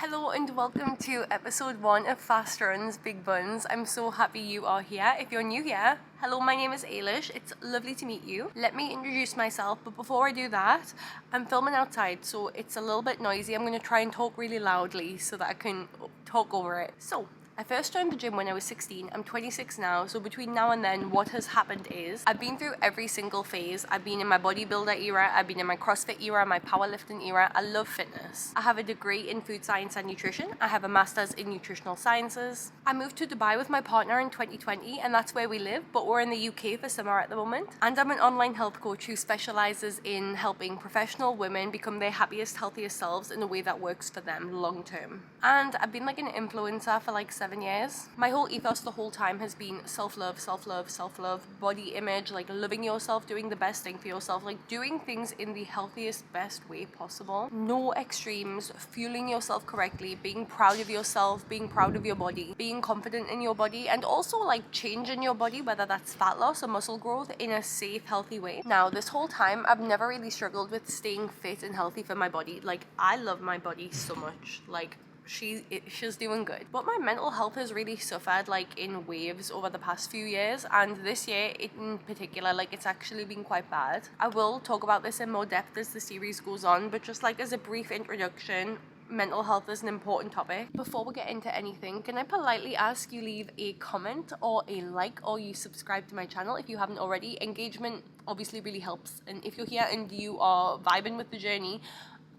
Hello and welcome to episode 1 of Fast Runs, Big Buns. I'm so happy you are here. If you're new here, hello, my name is Ailish. It's lovely to meet you. Let me introduce myself, but before I do that, I'm filming outside, so it's a little bit noisy. I'm going to try and talk really loudly so that I can talk over it. So, I first joined the gym when I was 16. I'm 26 now, so between now and then, what has happened is I've been through every single phase. I've been in my bodybuilder era, I've been in my CrossFit era, my powerlifting era. I love fitness. I have a degree in food science and nutrition. I have a master's in nutritional sciences. I moved to Dubai with my partner in 2020, and that's where we live, but we're in the UK for summer at the moment. And I'm an online health coach who specializes in helping professional women become their happiest, healthiest selves in a way that works for them long term. And I've been like an influencer for like 7 years. My whole ethos the whole time has been self-love, self-love, self-love, body image, like loving yourself, doing the best thing for yourself, like doing things in the healthiest, best way possible. No extremes, fueling yourself correctly, being proud of yourself, being proud of your body, being confident in your body, and also like changing your body, whether that's fat loss or muscle growth, in a safe, healthy way. Now, this whole time, I've never really struggled with staying fit and healthy for my body. Like, I love my body so much. Like, she's doing good, but my mental health has really suffered like in waves over the past few years, and this year in particular, like it's actually been quite bad. I will talk about this in more depth as the series goes on, but just like as a brief introduction, mental health is an important topic. Before we get into anything, can I politely ask you leave a comment or a like, or you subscribe to my channel if you haven't already? Engagement obviously really helps, and if you're here and you are vibing with the journey,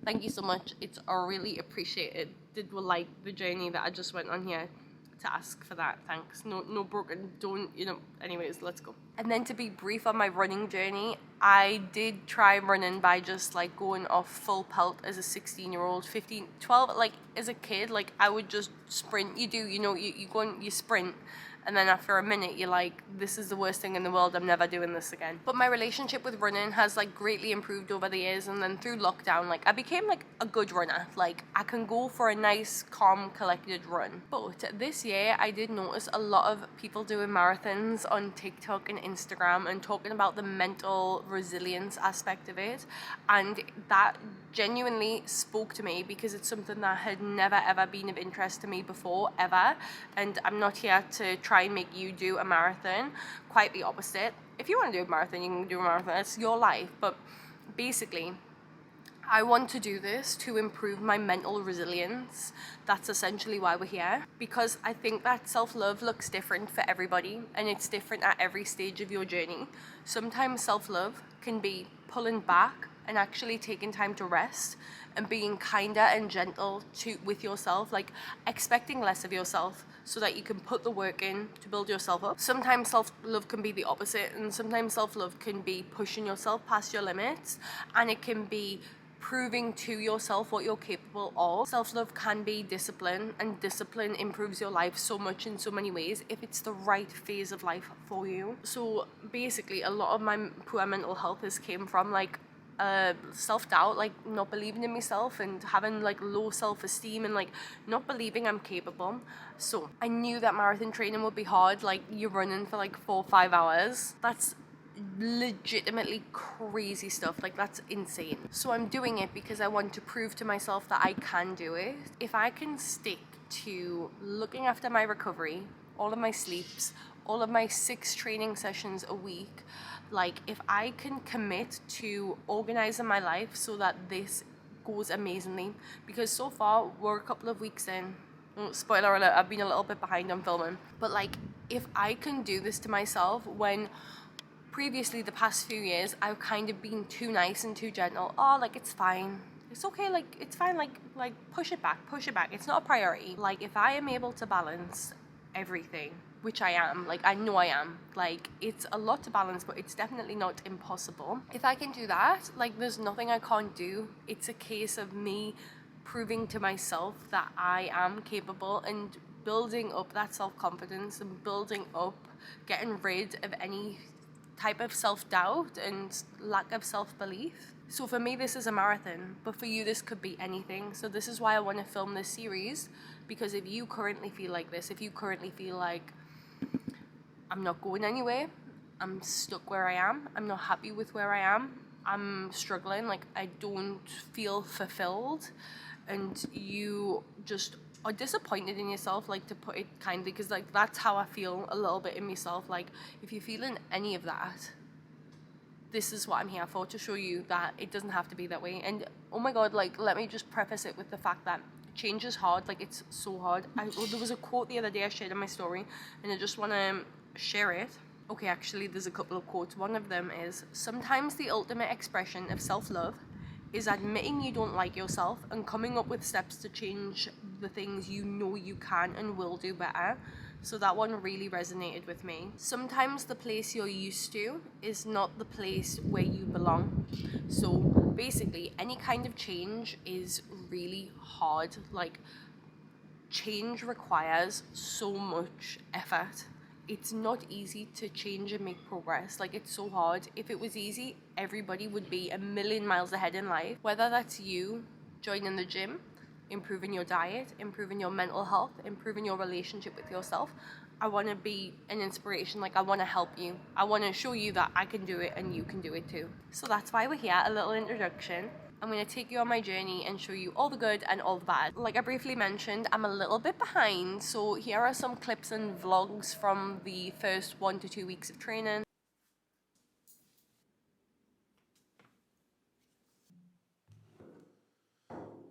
thank you so much. It's really appreciated. Did like the journey that I just went on here to ask for that. Thanks. No broken, don't, anyways, let's go. And then to be brief on my running journey, I did try running by just like going off full pelt as a 16-year-old, 15, 12, like as a kid, like I would just sprint. You go and you sprint. And then after a minute, you're like, this is the worst thing in the world. I'm never doing this again. But my relationship with running has like greatly improved over the years. And then through lockdown, like I became like a good runner. Like I can go for a nice, calm, collected run. But this year, I did notice a lot of people doing marathons on TikTok and Instagram and talking about the mental resilience aspect of it. And that genuinely spoke to me because it's something that had never ever been of interest to me before, ever. And I'm not here to try and make you do a marathon. Quite the opposite. If you want to do a marathon, you can do a marathon. It's your life. But basically, I want to do this to improve my mental resilience. That's essentially why we're here. Because I think that self-love looks different for everybody, and it's different at every stage of your journey. Sometimes self-love can be pulling back and actually taking time to rest and being kinder and gentle with yourself, like expecting less of yourself so that you can put the work in to build yourself up. Sometimes self-love can be the opposite, and sometimes self-love can be pushing yourself past your limits, and it can be proving to yourself what you're capable of. Self-love can be discipline, and discipline improves your life so much in so many ways if it's the right phase of life for you. So basically, a lot of my poor mental health has came from like self-doubt, like not believing in myself and having like low self-esteem and like not believing I'm capable. So I knew that marathon training would be hard. Like you're running for like 4 or 5 hours. That's legitimately crazy stuff. Like that's insane. So I'm doing it because I want to prove to myself that I can do it. If I can stick to looking after my recovery, all of my sleeps, all of my 6 training sessions a week, like if I can commit to organizing my life so that this goes amazingly, because so far we're a couple of weeks in. Spoiler alert, I've been a little bit behind on filming. But like if I can do this to myself when previously the past few years I've kind of been too nice and too gentle. Oh, like it's fine. It's okay, like it's fine, like push it back. It's not a priority. Like if I am able to balance everything, which I am, like I know I am, like it's a lot to balance, but it's definitely not impossible. If I can do that, like there's nothing I can't do. It's a case of me proving to myself that I am capable and building up that self-confidence and building up, getting rid of any type of self-doubt and lack of self-belief. So for me, this is a marathon, but for you, this could be anything. So this is why I want to film this series, because if you currently feel like this, if you currently feel like I'm not going anywhere, I'm stuck where I am, I'm not happy with where I am, I'm struggling, like I don't feel fulfilled, and you just are disappointed in yourself, like, to put it kindly, because like that's how I feel a little bit in myself. Like, if you're feeling any of that, this is what I'm here for, to show you that it doesn't have to be that way. And oh my god, like, let me just preface it with the fact that change is hard. Like, it's so hard. There was a quote the other day I shared in my story, and I just want to share it. Okay, actually there's a couple of quotes. One of them is, sometimes the ultimate expression of self-love is admitting you don't like yourself and coming up with steps to change the things you know you can and will do better. So that one really resonated with me. Sometimes the place you're used to is not the place where you belong. So basically, any kind of change is really hard. Like, change requires so much effort. It's not easy to change and make progress. Like, it's so hard. If it was easy, everybody would be a million miles ahead in life. Whether that's you joining the gym, improving your diet, improving your mental health, improving your relationship with yourself, I want to be an inspiration. Like, I want to help you. I want to show you that I can do it and you can do it too. So that's why we're here. A little introduction. I'm going to take you on my journey and show you all the good and all the bad. Like I briefly mentioned, I'm a little bit behind, so here are some clips and vlogs from the first 1 to 2 weeks of training.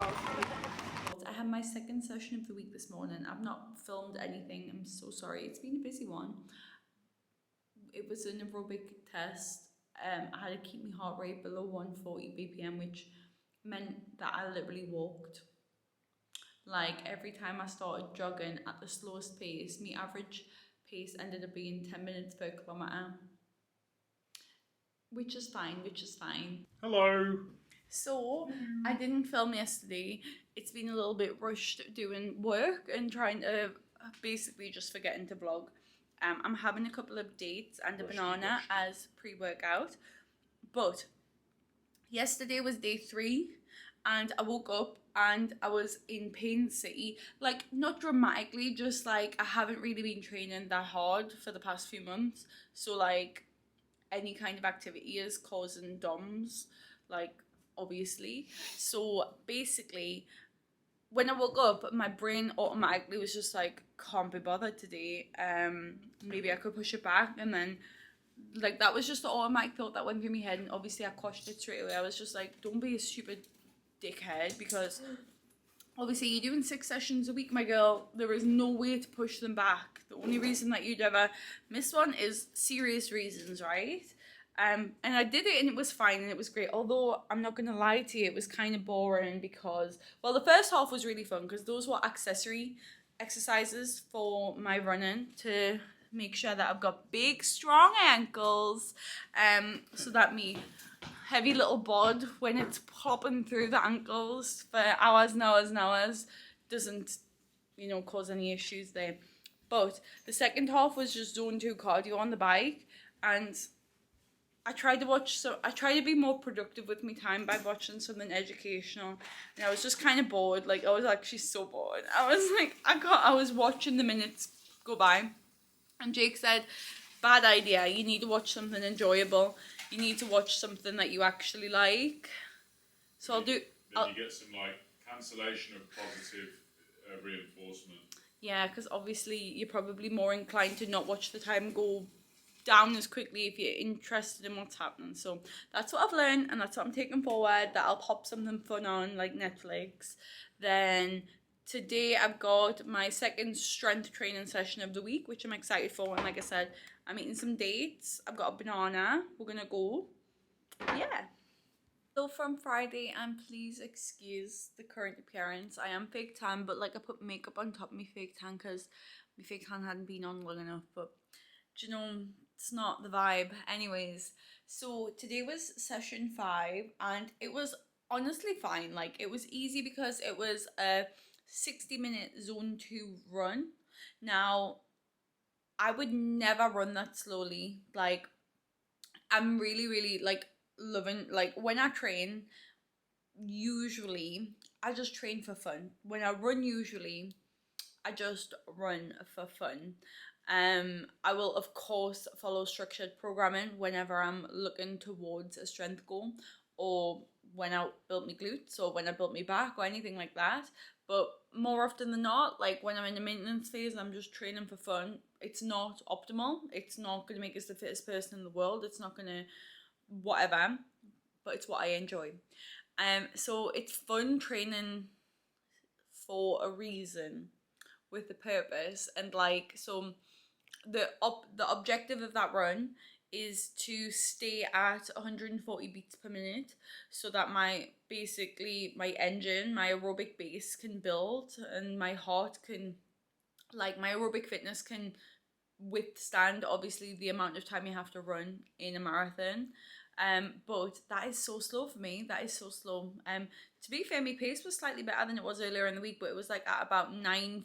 I had my second session of the week this morning. I've not filmed anything. I'm so sorry. It's been a busy one. It was an aerobic test. I had to keep my heart rate below 140 BPM, which meant that I literally walked. Like, every time I started jogging at the slowest pace, my average pace ended up being 10 minutes per kilometre. Which is fine. Hello. So, I didn't film yesterday. It's been a little bit rushed doing work and trying to basically just forgetting to vlog. I'm having a couple of dates and a banana as pre-workout. But yesterday was day 3 and I woke up and I was in Pain City. Like, not dramatically, just like I haven't really been training that hard for the past few months. So like, any kind of activity is causing DOMS, like, obviously. So basically, when I woke up, my brain automatically was just like, can't be bothered today. Maybe I could push it back. And then, like, that was just the automatic thought that went through my head. And obviously I quashed it straight away. I was just like, don't be a stupid dickhead, because obviously you're doing 6 sessions a week, my girl. There is no way to push them back. The only reason that you'd ever miss one is serious reasons, right? And I did it and it was fine and it was great. Although, I'm not going to lie to you, it was kind of boring because, well, the first half was really fun because those were accessory exercises for my running to make sure that I've got big, strong ankles. So that me heavy little bod, when it's popping through the ankles for hours and hours and hours, doesn't, cause any issues there. But the second half was just zone 2 cardio on the bike, and I tried to be more productive with my time by watching something educational, and I was just kind of bored. Like, I was actually so bored. I was like, I was watching the minutes go by, and Jake said, bad idea, you need to watch something enjoyable. You need to watch something that you actually like. So I'll do... Then you get some, like, cancellation of positive reinforcement. Yeah, because obviously you're probably more inclined to not watch the time go down as quickly if you're interested in what's happening. So that's what I've learned, and that's what I'm taking forward, that I'll pop something fun on, like Netflix. Then today I've got my second strength training session of the week, which I'm excited for. And like I said, I'm eating some dates. I've got a banana. We're gonna go. Yeah. So from Friday, and please excuse the current appearance, I am fake tan, but like, I put makeup on top of my fake tan because my fake tan hadn't been on long enough. But it's not the vibe. Anyways, so today was session 5 and it was honestly fine. Like, it was easy because it was a 60-minute zone 2 run. Now, I would never run that slowly. Like, I'm really like loving, like, when I train, usually I just train for fun. When I run, usually I just run for fun. I will of course follow structured programming whenever I'm looking towards a strength goal, or when I built my glutes or when I built my back or anything like that. But more often than not, like when I'm in the maintenance phase, I'm just training for fun. It's not optimal. It's not going to make us the fittest person in the world. It's not going to whatever, but it's what I enjoy. So it's fun training for a reason, with a purpose, and like, so the objective of that run is to stay at 140 beats per minute, so that my engine, my aerobic base can build, and my heart can, like, my aerobic fitness can withstand obviously the amount of time you have to run in a marathon. But that is so slow for me. That is so slow. To be fair, my pace was slightly better than it was earlier in the week, but it was like at about 9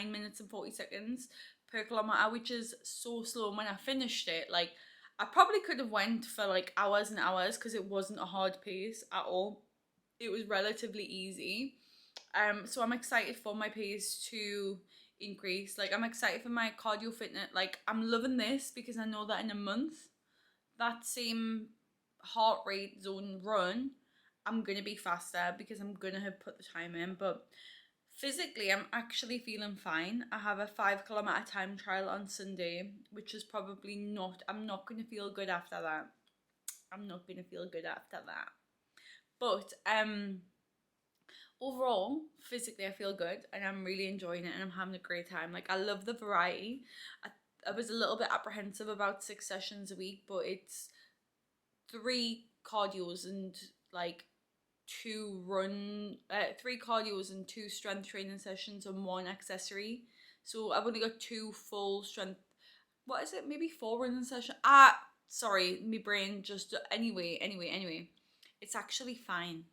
minutes and 40 seconds per kilometer, which is so slow. And when I finished it, like, I probably could have went for like hours and hours, because it wasn't a hard pace at all. It was relatively easy. So I'm excited for my pace to increase. Like, I'm excited for my cardio fitness. Like, I'm loving this because I know that in a month, that same heart rate zone run, I'm gonna be faster because I'm gonna have put the time in. But physically, I'm actually feeling fine. I have a 5 kilometer time trial on Sunday, which is probably not, I'm not gonna feel good after that. I'm not gonna feel good after that. But overall, physically, I feel good and I'm really enjoying it and I'm having a great time. Like, I love the variety. I was a little bit apprehensive about 6 sessions a week, but it's 3 cardios and like 3 cardios and 2 strength training sessions and 1 accessory. So I've only got 2 full strength. What is it? Maybe 4 running sessions. Sorry, my brain just anyway. It's actually fine.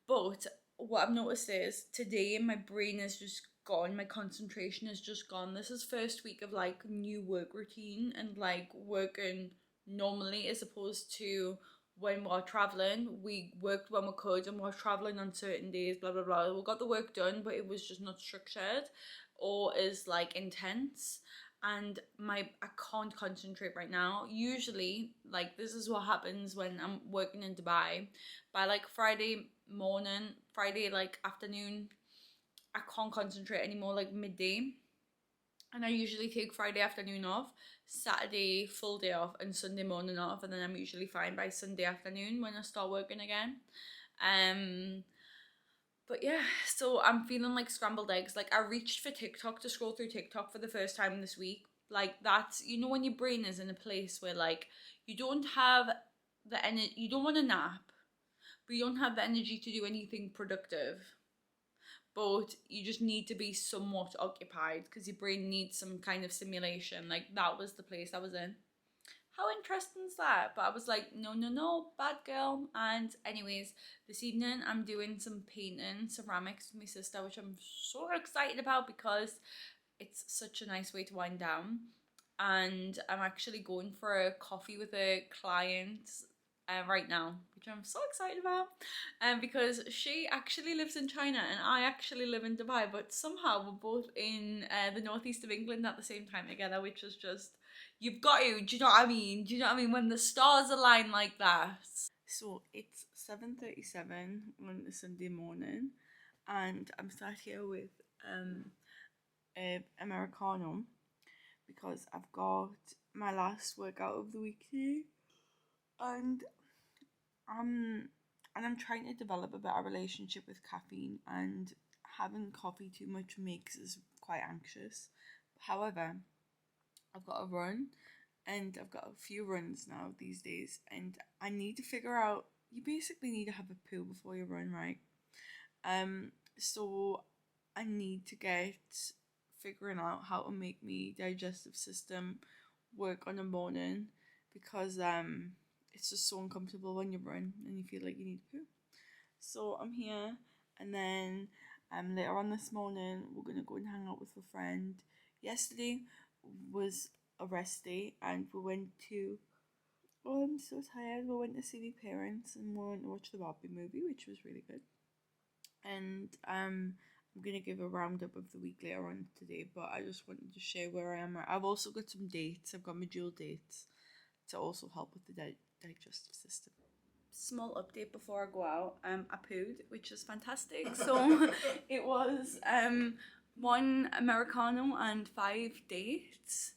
But what I've noticed is today my brain is just gone, my concentration is just gone. This is first week of like new work routine and like working normally, as opposed to when we're traveling. We worked when we could and we're traveling on certain days, blah blah blah. We got the work done, but it was just not structured or is like intense. And I can't concentrate right now. Usually, like, this is what happens when I'm working in Dubai. By like Friday like afternoon, I can't concentrate anymore, like midday. And I usually take Friday afternoon off, Saturday full day off, and Sunday morning off, and then I'm usually fine by Sunday afternoon when I start working again. But yeah, so I'm feeling like scrambled eggs. Like, I reached for TikTok to scroll through TikTok for the first time this week. Like, that's, you know, when your brain is in a place where like you don't have the energy, you don't want to nap, but you don't have the energy to do anything productive. But you just need to be somewhat occupied because your brain needs some kind of stimulation. Like, that was the place I was in. How interesting is that? But I was like, no, bad girl. And anyways, this evening I'm doing some painting ceramics with my sister, which I'm so excited about because it's such a nice way to wind down. And I'm actually going for a coffee with a client right now, which I'm so excited about, because she actually lives in China and I actually live in Dubai, but somehow we're both in the northeast of England at the same time together, which is just, you've got to, do you know what I mean? Do you know what I mean? When the stars align like that. So it's 7:37 on a Sunday morning, and I'm sat here with Americano because I've got my last workout of the week today, and I'm trying to develop a better relationship with caffeine, and having coffee too much makes us quite anxious. However, I've got a run, and I've got a few runs now these days, and I need to figure out, you basically need to have a poo before you run, right? So I need to get figuring out how to make me digestive system work on the morning, because it's just so uncomfortable when you run and you feel like you need to poo. So I'm here, and then later on this morning we're gonna go and hang out with a friend. Yesterday was a rest day, and we went to, oh, I'm so tired. We went to see my parents and we went to watch the Barbie movie, which was really good. And I'm gonna give a roundup of the week later on today, but I just wanted to share where I am. I've also got some dates. I've got my dual dates to also help with the digestive system. small update before I go out. I pooed, which is fantastic. So it was 1 Americano and 5 dates.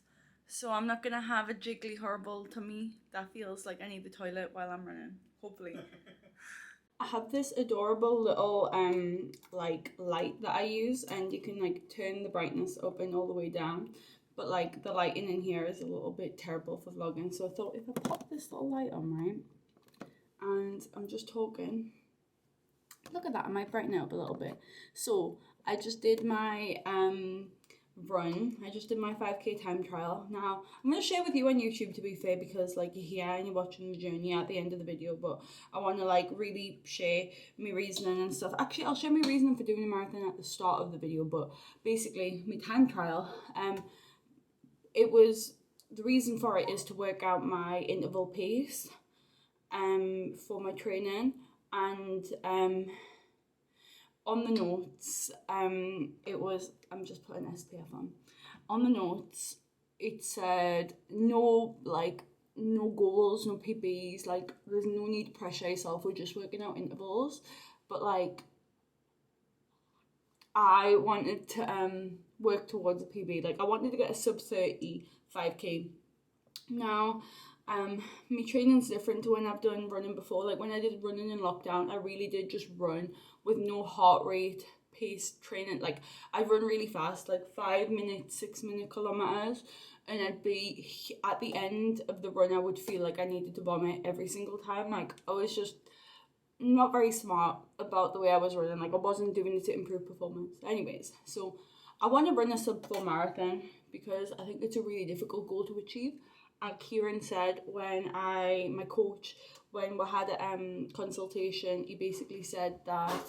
So I'm not gonna have a jiggly horrible tummy that feels like I need the toilet while I'm running, hopefully. I have this adorable little like light that I use, and you can like turn the brightness up and all the way down. But like the lighting in here is a little bit terrible for vlogging, so I thought if I pop this little light on, right, and I'm just talking, look at that, I might brighten it up a little bit. So I just did my run. I just did my 5k time trial. Now I'm going to share with you on YouTube, to be fair, because like you're here and you're watching the journey at the end of the video, but I want to like really share my reasoning and stuff. Actually, I'll share my reasoning for doing a marathon at the start of the video, but basically my time trial, it was, the reason for it is to work out my interval pace for my training. And on the notes, it was, I'm just putting SPF on the notes, it said no goals, no PBs, like there's no need to pressure yourself, we're just working out intervals. But like I wanted to work towards a PB. Like I wanted to get a sub 30 5k. Now my training's different to when I've done running before. Like when I did running in lockdown, I really did just run with no heart rate pace training. Like I'd run really fast, like 5 minutes, 6 minute kilometers, and I'd be at the end of the run I would feel like I needed to vomit every single time. Like I was just not very smart about the way I was running. Like I wasn't doing it to improve performance. Anyways, so I want to run a sub 4 marathon because I think it's a really difficult goal to achieve. And Kieran said my coach, when we had a consultation, he basically said that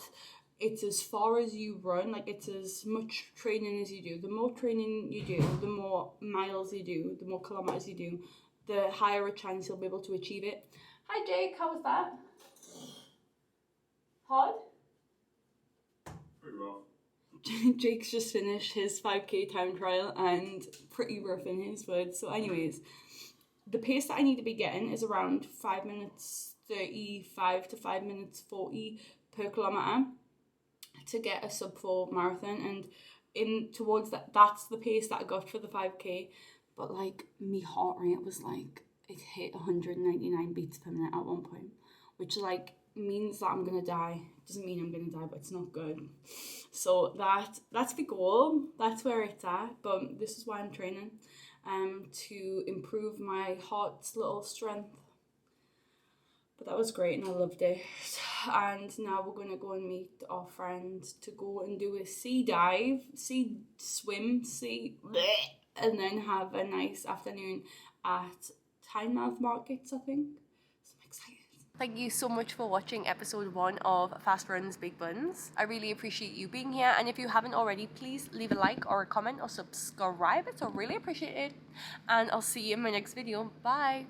it's as far as you run, like it's as much training as you do. The more training you do, the more miles you do, the more kilometers you do, the higher a chance you'll be able to achieve it. Hi Jake, how was that? Hard? Pretty rough. Jake's just finished his 5k time trial and pretty rough in his words. So anyways, the pace that I need to be getting is around 5 minutes 35 to 5 minutes 40 per kilometre to get a sub 4 marathon. And in towards that's the pace that I got for the 5k. But like my heart rate was like, it hit 199 beats per minute at one point, which like means that I'm gonna die. Doesn't mean I'm gonna die, but it's not good. So that's the goal, that's where it's at. But this is why I'm training, to improve my heart's little strength. But that was great and I loved it. And now we're gonna go and meet our friends to go and do a sea dive, and then have a nice afternoon at Tynemouth Markets, I think. So I'm excited. Thank you so much for watching episode 1 of Fast Runs Big Buns. I really appreciate you being here, and if you haven't already, please leave a like or a comment or subscribe. It's really appreciated, and I'll see you in my next video. Bye.